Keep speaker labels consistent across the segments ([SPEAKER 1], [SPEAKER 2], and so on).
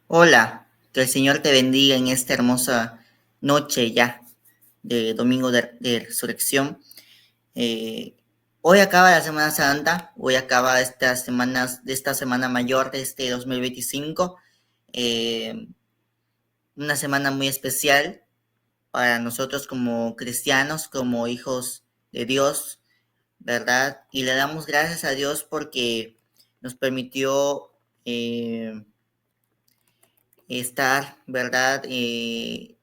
[SPEAKER 1] Hola, que el Señor te bendiga en esta hermosa noche ya de domingo de resurrección. Eh, Hoy acaba la Semana Santa, hoy acaba esta semana mayor de este 2025, eh, una semana muy especial para nosotros como cristianos, como hijos de Dios, ¿verdad? Y le damos gracias a Dios porque nos permitió estar, ¿verdad? En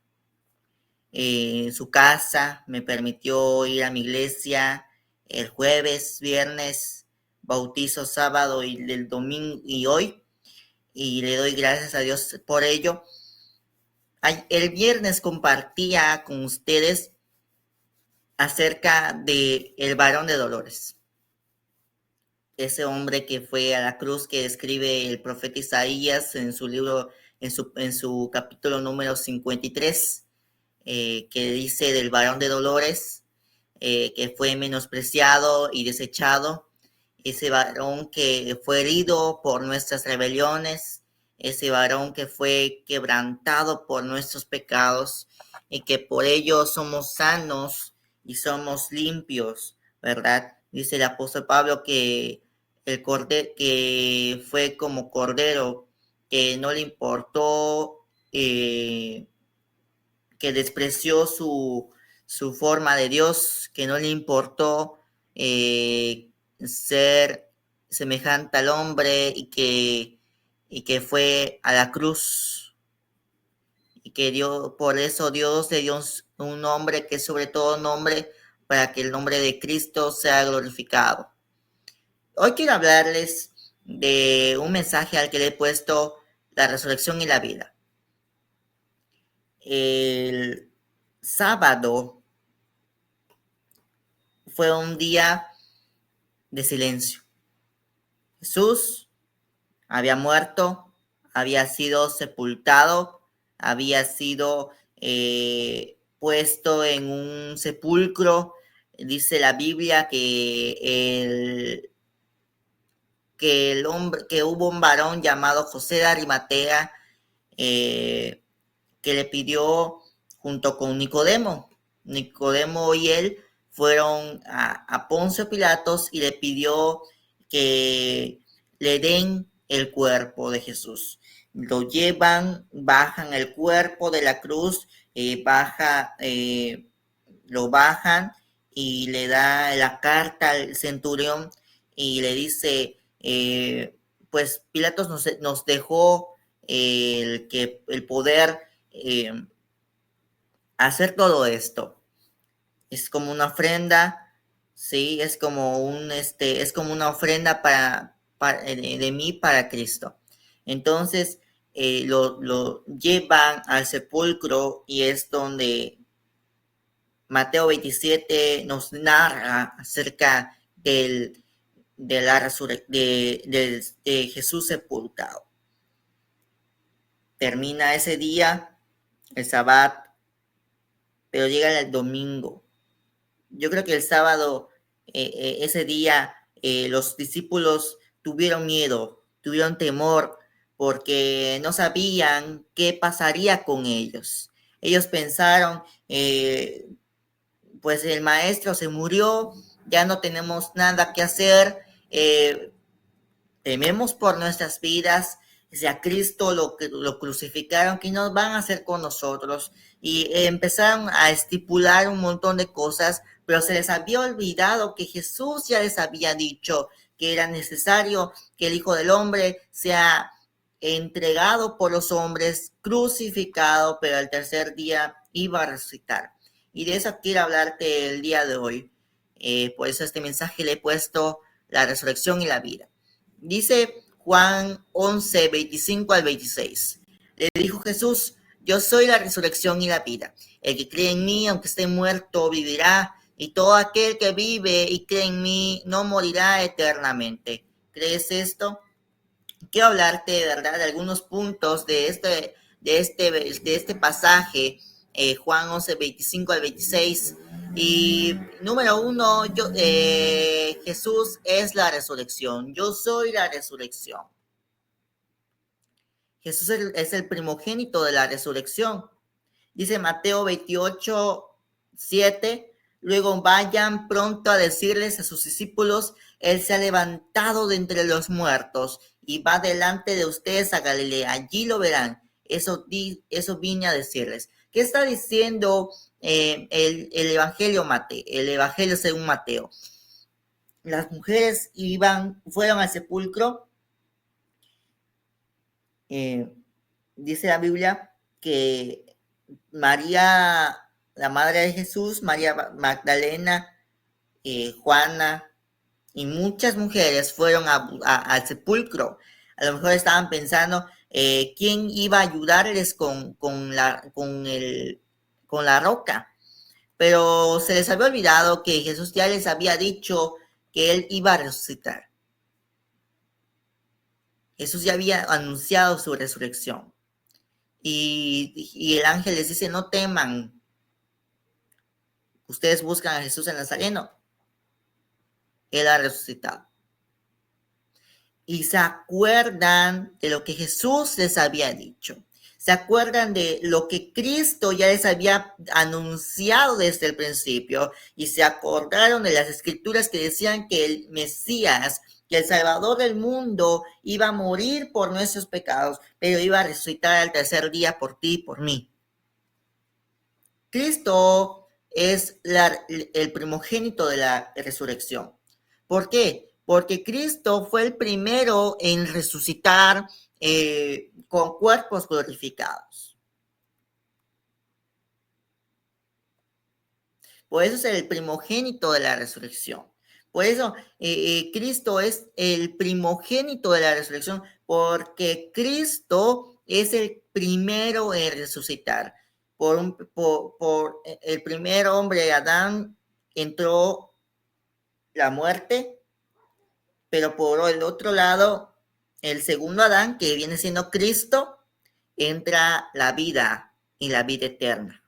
[SPEAKER 1] su casa, me permitió ir a mi iglesia el jueves, viernes, bautizo sábado y el domingo y hoy, y le doy gracias a Dios por ello. El viernes compartía con ustedes acerca de el varón de Dolores, ese hombre que fue a la cruz que describe el profeta Isaías en su libro, en su capítulo número 53, que dice del varón de Dolores, que fue menospreciado y desechado, ese varón que fue herido por nuestras rebeliones, ese varón que fue quebrantado por nuestros pecados y que por ello somos sanos y somos limpios, ¿verdad? Dice el apóstol Pablo que el cordero que fue como cordero, que no le importó, que despreció su forma de Dios, que no le importó ser semejante al hombre y que fue a la cruz y que por eso Dios le dio un nombre que es sobre todo nombre para que el nombre de Cristo sea glorificado. Hoy quiero hablarles de un mensaje al que le he puesto la resurrección y la vida. El sábado fue un día de silencio. Jesús había muerto, había sido sepultado, había sido puesto en un sepulcro. Dice la Biblia que hubo un varón llamado José de Arimatea, que le pidió junto con Nicodemo. Nicodemo y él fueron a Poncio Pilatos y le pidió que le den el cuerpo de Jesús. Lo llevan, bajan el cuerpo de la cruz, lo bajan y le da la carta al centurión y le dice, pues Pilatos nos dejó el poder hacer todo esto. Es como una ofrenda, sí, es como una ofrenda de mí para Cristo. Entonces lo llevan al sepulcro y es donde Mateo 27 nos narra acerca de la de Jesús sepultado. Termina ese día, el sabbat, pero llega el domingo. Yo creo que el sábado, ese día, los discípulos tuvieron miedo, tuvieron temor, porque no sabían qué pasaría con ellos. Ellos pensaron, pues el maestro se murió, ya no tenemos nada que hacer, tememos por nuestras vidas, si a Cristo lo crucificaron, ¿qué nos van a hacer con nosotros? Y empezaron a estipular un montón de cosas, pero se les había olvidado que Jesús ya les había dicho que era necesario que el Hijo del Hombre sea entregado por los hombres, crucificado, pero al tercer día iba a resucitar. Y de eso quiero hablarte el día de hoy. Por eso este mensaje le he puesto la resurrección y la vida. Dice Juan 11, 25 al 26. Le dijo Jesús, yo soy la resurrección y la vida. El que cree en mí, aunque esté muerto, vivirá. Y todo aquel que vive y cree en mí, no morirá eternamente. ¿Crees esto? Quiero hablarte, de verdad, de algunos puntos de este pasaje, Juan 11, 25 al 26. Y número uno, Jesús es la resurrección. Yo soy la resurrección. Jesús es el primogénito de la resurrección. Dice Mateo 28:7. Luego vayan pronto a decirles a sus discípulos, Él se ha levantado de entre los muertos y va delante de ustedes a Galilea. Allí lo verán. Eso vine a decirles. ¿Qué está diciendo el Evangelio el Evangelio según Mateo? Las mujeres fueron al sepulcro. Dice la Biblia que María, la madre de Jesús, María Magdalena, Juana y muchas mujeres fueron al sepulcro. A lo mejor estaban pensando quién iba a ayudarles con la roca. Pero se les había olvidado que Jesús ya les había dicho que Él iba a resucitar. Jesús ya había anunciado su resurrección. Y el ángel les dice, no teman. Ustedes buscan a Jesús el Nazareno. Él ha resucitado. Y se acuerdan de lo que Jesús les había dicho. Se acuerdan de lo que Cristo ya les había anunciado desde el principio. Y se acordaron de las escrituras que decían que el Mesías, que el Salvador del mundo, iba a morir por nuestros pecados, pero iba a resucitar al tercer día por ti y por mí. Cristo es el primogénito de la resurrección. ¿Por qué? Porque Cristo fue el primero en resucitar con cuerpos glorificados. Por eso es el primogénito de la resurrección. Por eso Cristo es el primogénito de la resurrección, porque Cristo es el primero en resucitar. Por el primer hombre, Adán, entró la muerte, pero por el otro lado, el segundo Adán, que viene siendo Cristo, entra la vida y la vida eterna.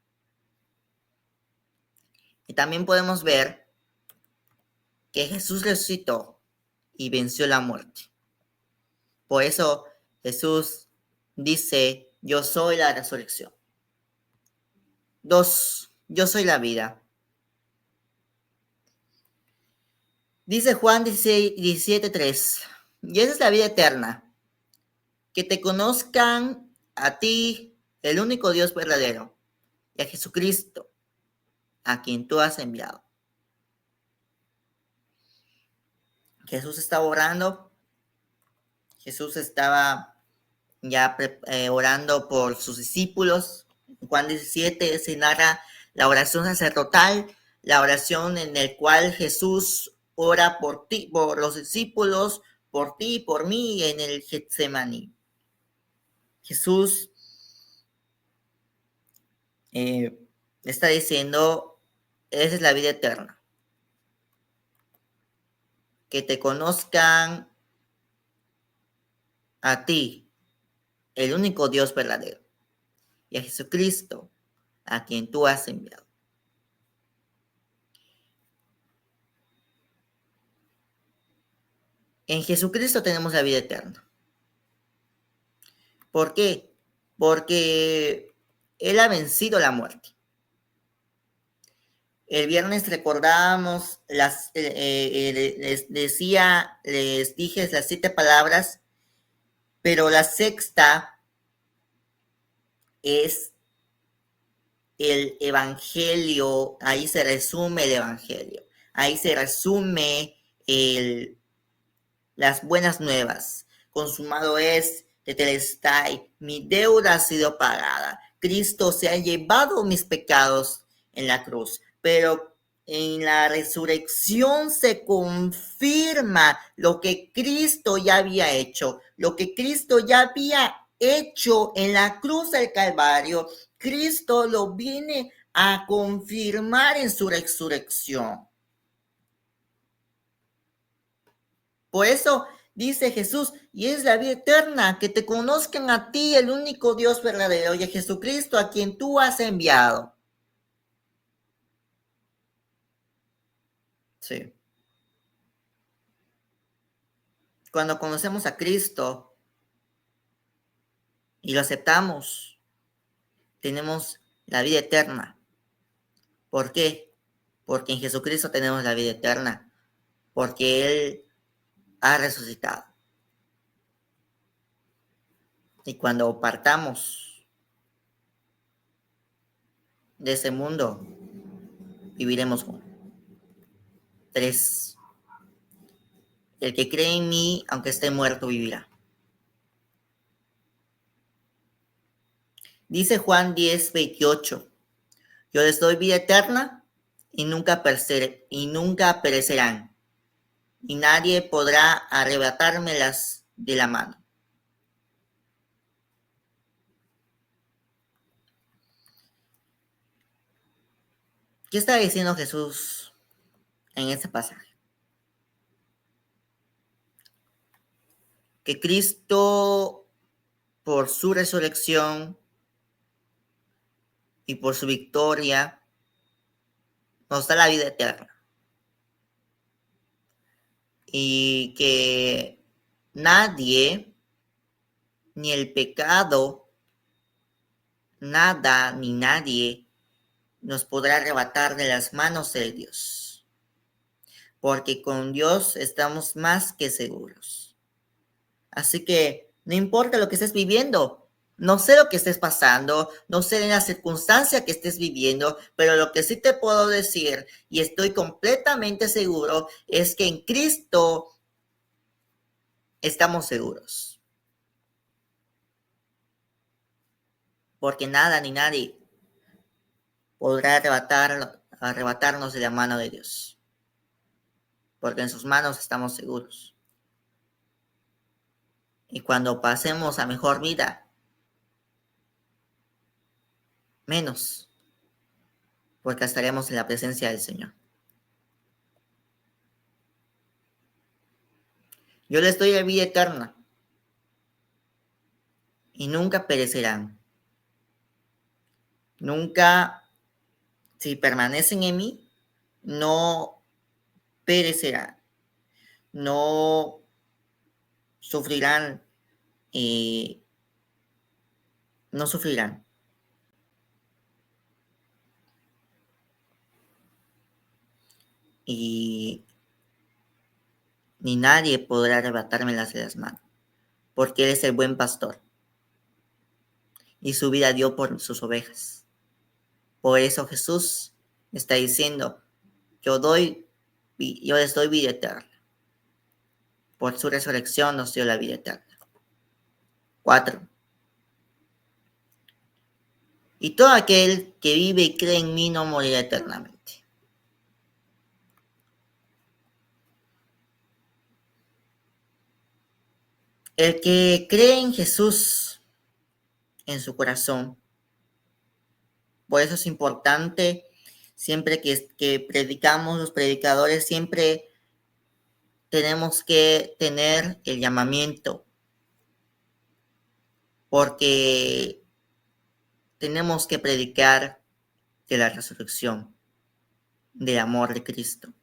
[SPEAKER 1] Y también podemos ver que Jesús resucitó y venció la muerte. Por eso Jesús dice, yo soy la resurrección. 2, yo soy la vida. Dice Juan 17:3, y esa es la vida eterna, que te conozcan a ti, el único Dios verdadero, y a Jesucristo, a quien tú has enviado. Jesús estaba orando, Jesús estaba ya orando por sus discípulos. En Juan 17 se narra la oración sacerdotal, la oración en la cual Jesús ora por ti, por los discípulos, por ti, por mí, en el Getsemaní. Jesús está diciendo, esa es la vida eterna. Que te conozcan a ti, el único Dios verdadero, y a Jesucristo, a quien tú has enviado. En Jesucristo tenemos la vida eterna. ¿Por qué? Porque Él ha vencido la muerte. El viernes recordábamos, les dije las 7 palabras, pero la sexta es el Evangelio. Ahí se resume el Evangelio. Ahí se resume las buenas nuevas. Consumado es, tetelestai, mi deuda ha sido pagada. Cristo se ha llevado mis pecados en la cruz, pero en la resurrección se confirma lo que Cristo ya había hecho, lo que Cristo ya había hecho en la cruz del Calvario. Cristo lo viene a confirmar en su resurrección. Por eso dice Jesús, y es la vida eterna, que te conozcan a ti, el único Dios verdadero, y a Jesucristo, a quien tú has enviado. Sí. Cuando conocemos a Cristo, y lo aceptamos, tenemos la vida eterna. ¿Por qué? Porque en Jesucristo tenemos la vida eterna, porque Él ha resucitado. Y cuando partamos de ese mundo, viviremos juntos. 3. El que cree en mí, aunque esté muerto, vivirá. Dice Juan 10:28. Yo les doy vida eterna y nunca perecerán, y nadie podrá arrebatármelas de la mano. ¿Qué está diciendo Jesús en este pasaje? Que Cristo, por su resurrección y por su victoria, nos da la vida eterna. Y que nadie, ni el pecado, nada ni nadie nos podrá arrebatar de las manos de Dios. Porque con Dios estamos más que seguros. Así que no importa lo que estés viviendo, no sé lo que estés pasando, no sé en la circunstancia que estés viviendo, pero lo que sí te puedo decir, y estoy completamente seguro, es que en Cristo estamos seguros. Porque nada ni nadie podrá arrebatarnos de la mano de Dios. Porque en sus manos estamos seguros. Y cuando pasemos a mejor vida, menos, porque estaremos en la presencia del Señor. Yo les doy la vida eterna y nunca perecerán. Nunca, si permanecen en mí, no perecerán. No sufrirán. No sufrirán. Y ni nadie podrá arrebatármelas de las manos, porque Él es el buen pastor y su vida dio por sus ovejas. Por eso Jesús está diciendo, yo les doy vida eterna. Por su resurrección nos dio la vida eterna. 4. Y todo aquel que vive y cree en mí no morirá eternamente. El que cree en Jesús en su corazón, por eso es importante, siempre que predicamos, los predicadores, siempre tenemos que tener el llamamiento, porque tenemos que predicar de la resurrección, del amor de Cristo.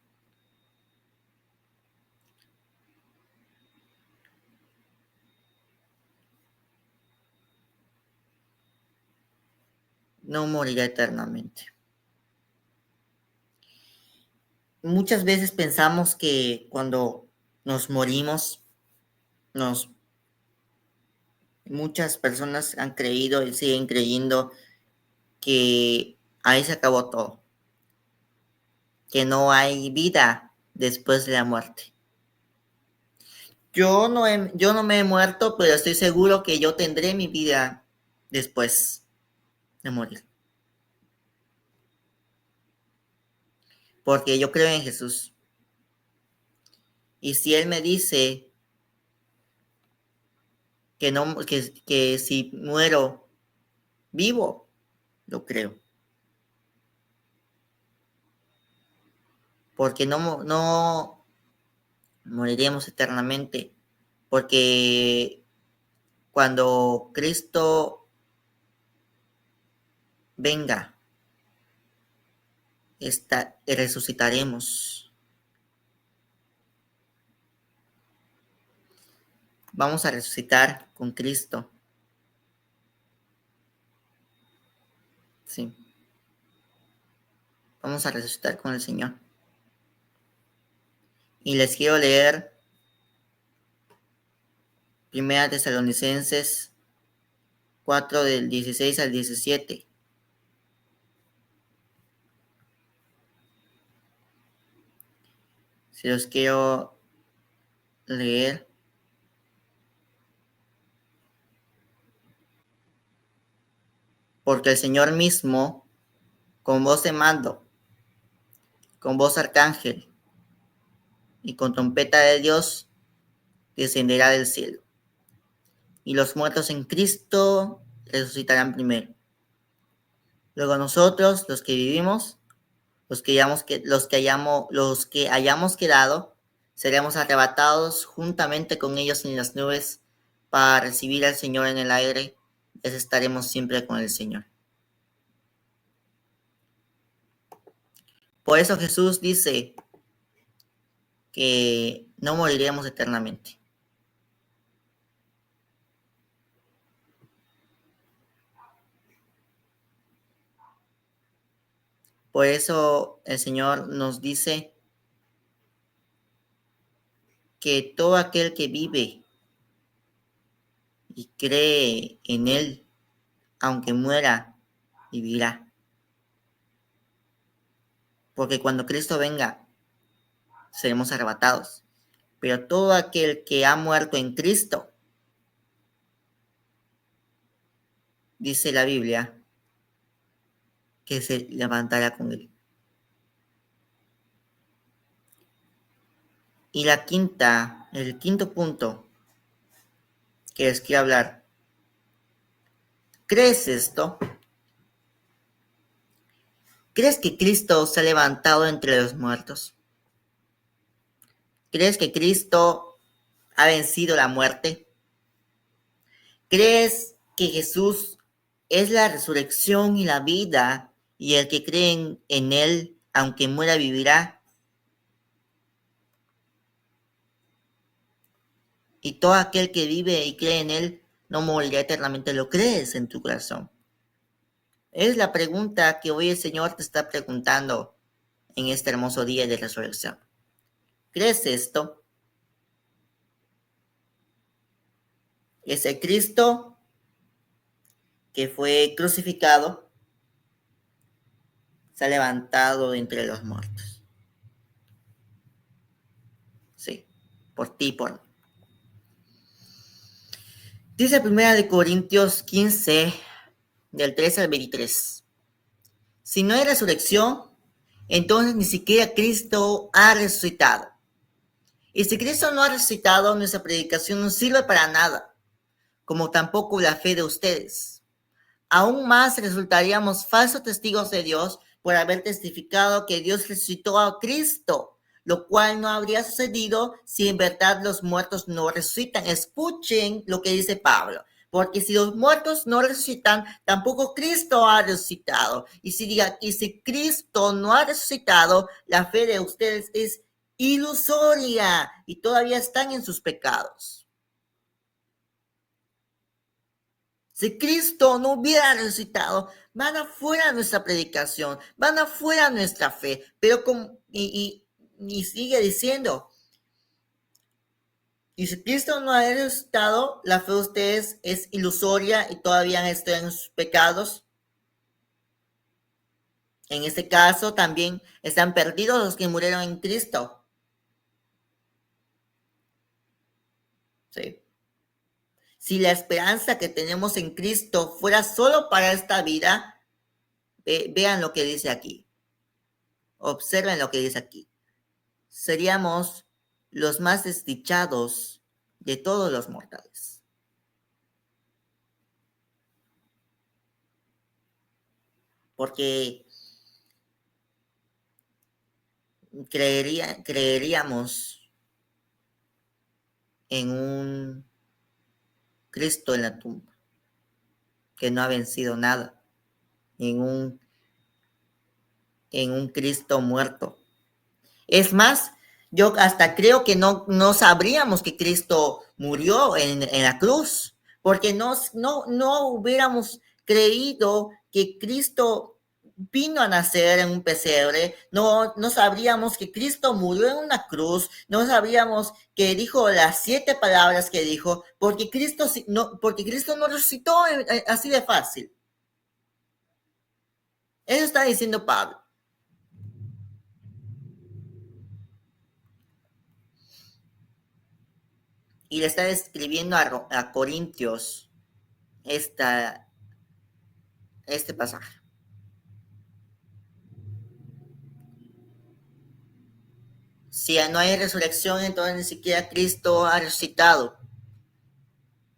[SPEAKER 1] No morirá eternamente. Muchas veces pensamos que cuando nos morimos, muchas personas han creído y siguen creyendo que ahí se acabó todo, que no hay vida después de la muerte. Yo no me he muerto, pero estoy seguro que yo tendré mi vida después de morir. Porque yo creo en Jesús. Y si Él me dice que si muero vivo, lo creo. Porque no moriremos eternamente. Porque cuando Cristo venga, resucitaremos. Vamos a resucitar con Cristo. Sí. Vamos a resucitar con el Señor. Y les quiero leer 1 Tesalonicenses 4 del 16 al 17. Se los quiero leer. Porque el Señor mismo, con voz de mando, con voz arcángel y con trompeta de Dios, descenderá del cielo. Y los muertos en Cristo resucitarán primero. Luego nosotros, los que vivimos, los que hayamos quedado, seremos arrebatados juntamente con ellos en las nubes para recibir al Señor en el aire, y estaremos siempre con el Señor. Por eso Jesús dice que no moriremos eternamente. Por eso el Señor nos dice que todo aquel que vive y cree en Él, aunque muera, vivirá. Porque cuando Cristo venga, seremos arrebatados. Pero todo aquel que ha muerto en Cristo, dice la Biblia, que se levantará con Él. Y el quinto punto que les quiero hablar. ¿Crees esto? ¿Crees que Cristo se ha levantado entre los muertos? ¿Crees que Cristo ha vencido la muerte? ¿Crees que Jesús es la resurrección y la vida, y el que cree en Él, aunque muera, vivirá? Y todo aquel que vive y cree en Él no morirá eternamente. ¿Lo crees en tu corazón? Es la pregunta que hoy el Señor te está preguntando en este hermoso día de resurrección. ¿Crees esto? Es el Cristo que fue crucificado, se ha levantado entre los muertos. Sí, por ti y por mí. Dice 1 Corintios 15, del 13 al 23. Si no hay resurrección, entonces ni siquiera Cristo ha resucitado. Y si Cristo no ha resucitado, nuestra predicación no sirve para nada, como tampoco la fe de ustedes. Aún más resultaríamos falsos testigos de Dios por haber testificado que Dios resucitó a Cristo, lo cual no habría sucedido si en verdad los muertos no resucitan. Escuchen lo que dice Pablo. Porque si los muertos no resucitan, tampoco Cristo ha resucitado. Y si Cristo no ha resucitado, la fe de ustedes es ilusoria y todavía están en sus pecados. Si Cristo no hubiera resucitado, van afuera nuestra predicación, van afuera nuestra fe. Pero y sigue diciendo, y si Cristo no ha resucitado, la fe de ustedes es ilusoria y todavía están en sus pecados. En este caso también están perdidos los que murieron en Cristo. Sí. Si la esperanza que tenemos en Cristo fuera solo para esta vida, vean lo que dice aquí. Observen lo que dice aquí. Seríamos los más desdichados de todos los mortales. Porque creeríamos en un Cristo en la tumba, que no ha vencido nada, en un Cristo muerto. Es más, yo hasta creo que no sabríamos que Cristo murió en la cruz, porque no hubiéramos creído que Cristo vino a nacer en un pesebre, no sabríamos que Cristo murió en una cruz, no sabríamos que dijo las 7 palabras que dijo, porque Cristo no resucitó así de fácil. Eso está diciendo Pablo. Y le está escribiendo a Corintios este pasaje. Si no hay resurrección, entonces ni siquiera Cristo ha resucitado.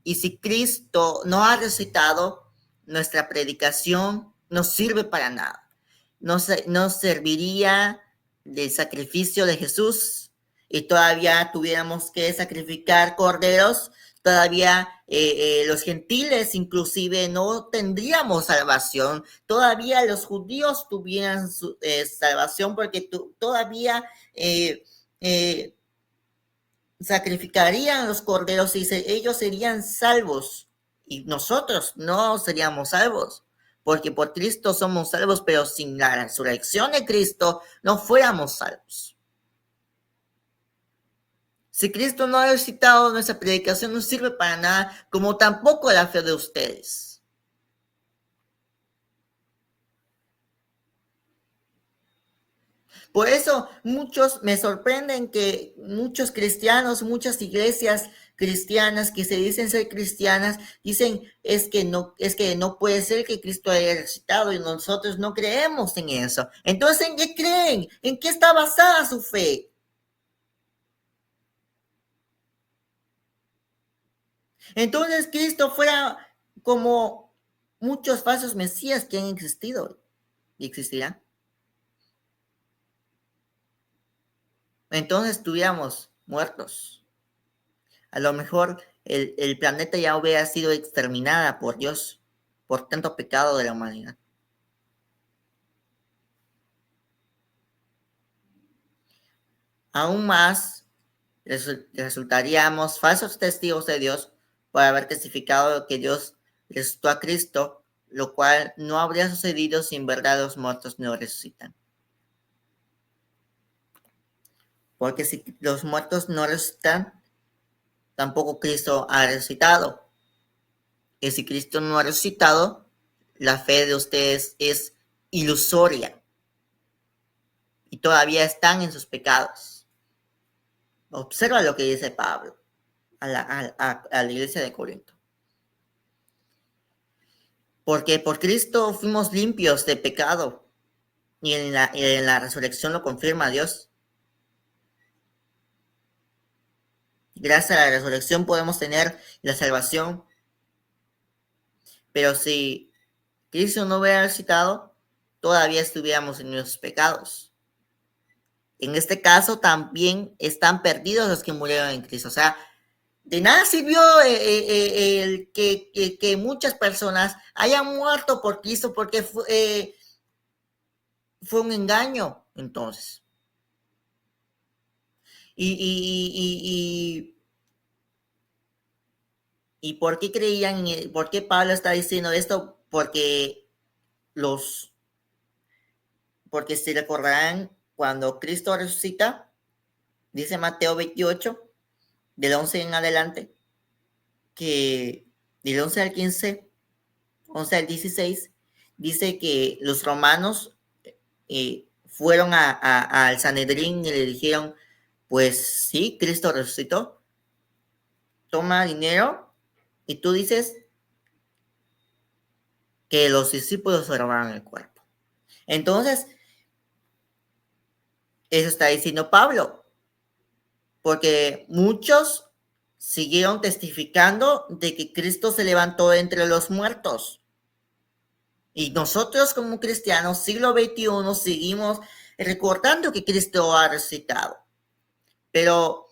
[SPEAKER 1] Y si Cristo no ha resucitado, nuestra predicación no sirve para nada. No serviría del sacrificio de Jesús y todavía tuviéramos que sacrificar corderos, todavía los gentiles inclusive no tendríamos salvación, todavía los judíos tuvieran salvación porque todavía sacrificarían los corderos y ellos serían salvos y nosotros no seríamos salvos. Porque por Cristo somos salvos, pero sin la resurrección de Cristo no fuéramos salvos. Si Cristo no ha resucitado, nuestra predicación no sirve para nada, como tampoco la fe de ustedes. Por eso muchos me sorprenden que muchos cristianos, muchas iglesias cristianas que se dicen ser cristianas, dicen es que no puede ser que Cristo haya resucitado y nosotros no creemos en eso. Entonces, ¿en qué creen? ¿En qué está basada su fe? Entonces, Cristo fuera como muchos falsos mesías que han existido y existirán. Entonces estuviéramos muertos. A lo mejor el planeta ya hubiera sido exterminada por Dios, por tanto pecado de la humanidad. Aún más, resultaríamos falsos testigos de Dios por haber testificado que Dios resucitó a Cristo, lo cual no habría sucedido si en verdad los muertos no resucitan. Porque si los muertos no resucitan, tampoco Cristo ha resucitado. Y si Cristo no ha resucitado, la fe de ustedes es ilusoria. Y todavía están en sus pecados. Observa lo que dice Pablo a la iglesia de Corinto. Porque por Cristo fuimos limpios de pecado. Y en la resurrección lo confirma Dios. Gracias a la resurrección podemos tener la salvación. Pero si Cristo no hubiera resucitado, todavía estuviéramos en nuestros pecados. En este caso también están perdidos los que murieron en Cristo. O sea, de nada sirvió el que muchas personas hayan muerto por Cristo porque fue un engaño, entonces. ¿Y por qué creían? ¿Por qué Pablo está diciendo esto? Porque si recordarán, cuando Cristo resucita, dice Mateo 28, del 11 en adelante, que del 11 al 15, 11 al 16, dice que los romanos fueron al Sanedrín y le dijeron, pues sí, Cristo resucitó, toma dinero y tú dices que los discípulos se robaron el cuerpo. Entonces, eso está diciendo Pablo, porque muchos siguieron testificando de que Cristo se levantó entre los muertos. Y nosotros como cristianos, siglo XXI, seguimos recordando que Cristo ha resucitado. Pero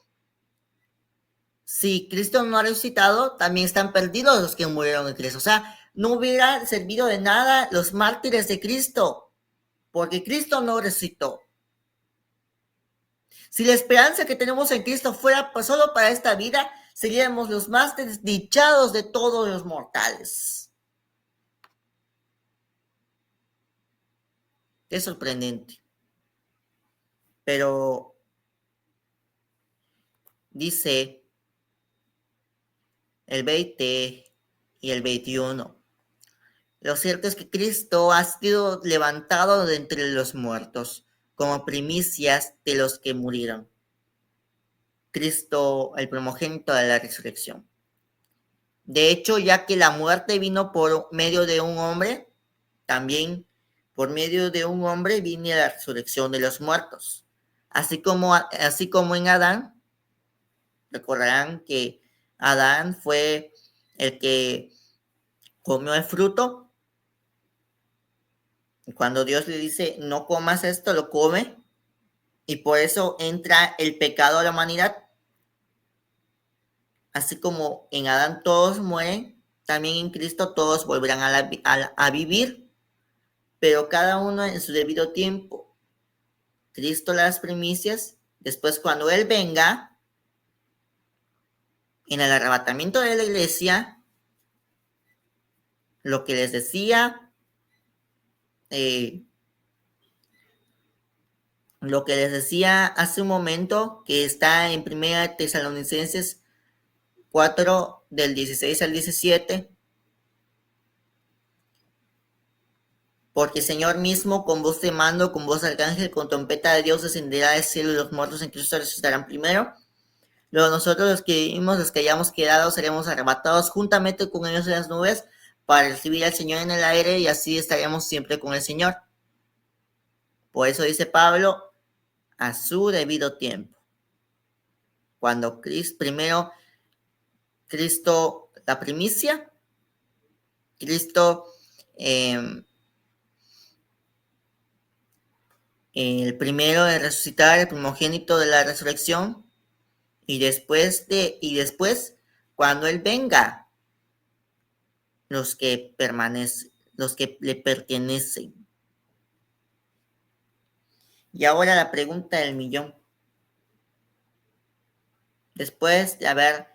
[SPEAKER 1] si Cristo no ha resucitado, también están perdidos los que murieron en Cristo. O sea, no hubiera servido de nada los mártires de Cristo, porque Cristo no resucitó. Si la esperanza que tenemos en Cristo fuera solo para esta vida, seríamos los más desdichados de todos los mortales. Qué sorprendente. Pero dice el 20 y el 21. Lo cierto es que Cristo ha sido levantado de entre los muertos, como primicias de los que murieron. Cristo, el primogénito de la resurrección. De hecho, ya que la muerte vino por medio de un hombre, también por medio de un hombre viene la resurrección de los muertos. Así como en Adán, recordarán que Adán fue el que comió el fruto. Cuando Dios le dice, no comas esto, lo come. Y por eso entra el pecado a la humanidad. Así como en Adán todos mueren, también en Cristo todos volverán a vivir, pero cada uno en su debido tiempo. Cristo las primicias, después cuando Él venga, en el arrebatamiento de la iglesia, lo que les decía, hace un momento, que está en 1 Tesalonicenses 4, del 16 al 17, porque el Señor mismo, con voz de mando, con voz de arcángel, con trompeta de Dios, descenderá del cielo, y los muertos en Cristo resucitarán primero. Luego nosotros, los que vivimos, los que hayamos quedado, seremos arrebatados juntamente con ellos en las nubes para recibir al Señor en el aire, y así estaremos siempre con el Señor. Por eso dice Pablo, a su debido tiempo. Cuando primero Cristo, la primicia, Cristo, el primero de resucitar, el primogénito de la resurrección, y después, cuando Él venga, los que le pertenecen. Y ahora la pregunta del millón. Después de haber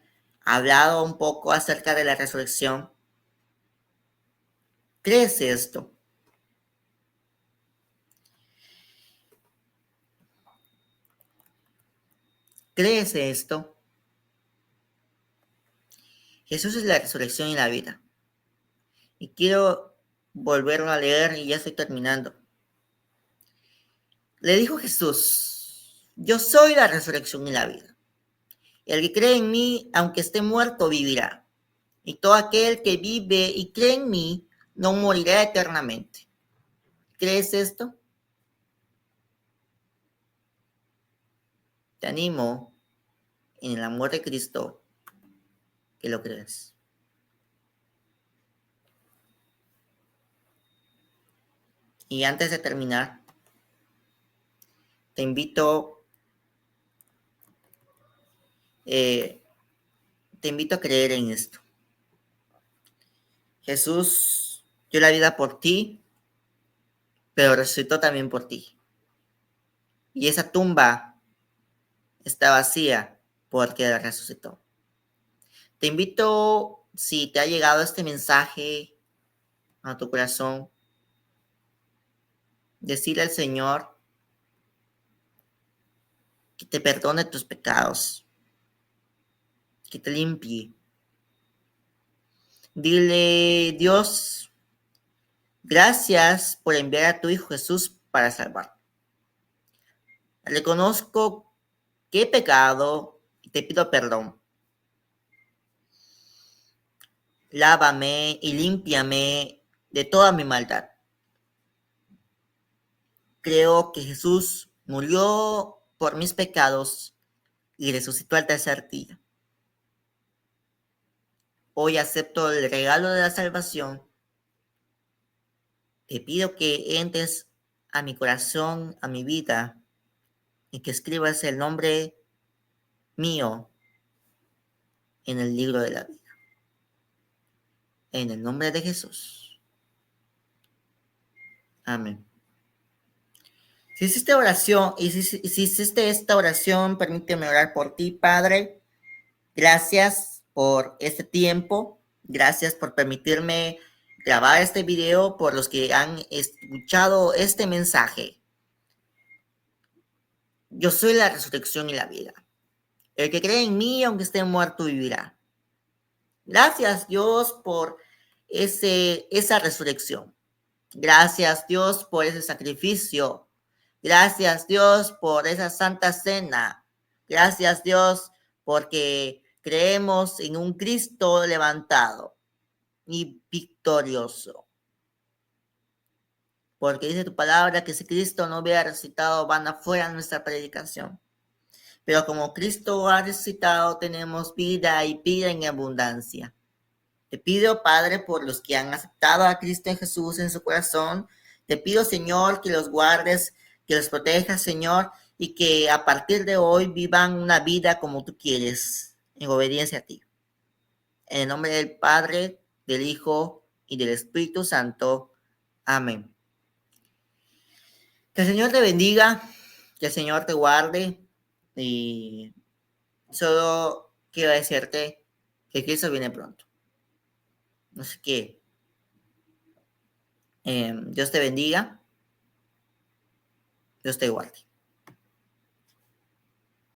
[SPEAKER 1] hablado un poco acerca de la resurrección, ¿crees esto? ¿Crees esto? Jesús es la resurrección y la vida. Y quiero volverlo a leer y ya estoy terminando. Le dijo Jesús, yo soy la resurrección y la vida. El que cree en mí, aunque esté muerto, vivirá. Y todo aquel que vive y cree en mí, no morirá eternamente. ¿Crees esto? Te animo, en el amor de Cristo, que lo creas. Y antes de terminar, te invito a creer en esto. Jesús dio la vida por ti, pero resucitó también por ti. Y esa tumba está vacía porque Él resucitó. Te invito, si te ha llegado este mensaje a tu corazón, decirle al Señor que te perdone tus pecados, que te limpie. Dile, Dios, gracias por enviar a tu Hijo Jesús para salvarme. Reconozco que he pecado y te pido perdón. Lávame y límpiame de toda mi maldad. Creo que Jesús murió por mis pecados y resucitó al tercer día. Hoy acepto el regalo de la salvación. Te pido que entres a mi corazón, a mi vida, y que escribas el nombre mío en el libro de la vida. En el nombre de Jesús. Amén. Si hiciste oración, y si hiciste esta oración, permíteme orar por ti, Padre. Gracias por este tiempo. Gracias por permitirme grabar este video por los que han escuchado este mensaje. Yo soy la resurrección y la vida. El que cree en mí, aunque esté muerto, vivirá. Gracias, Dios, por esa resurrección. Gracias, Dios, por ese sacrificio. Gracias, Dios, por esa santa cena. Gracias, Dios, porque creemos en un Cristo levantado y victorioso. Porque dice tu palabra que si Cristo no hubiera resucitado, vana fuera nuestra predicación. Pero como Cristo ha resucitado, tenemos vida y vida en abundancia. Te pido, Padre, por los que han aceptado a Cristo Jesús en su corazón. Te pido, Señor, que los guardes, que los protejas, Señor, y que a partir de hoy vivan una vida como tú quieres, en obediencia a ti. En el nombre del Padre, del Hijo y del Espíritu Santo. Amén. Que el Señor te bendiga, que el Señor te guarde, y solo quiero decirte que Cristo viene pronto. Así que Dios te bendiga, Dios te guarde.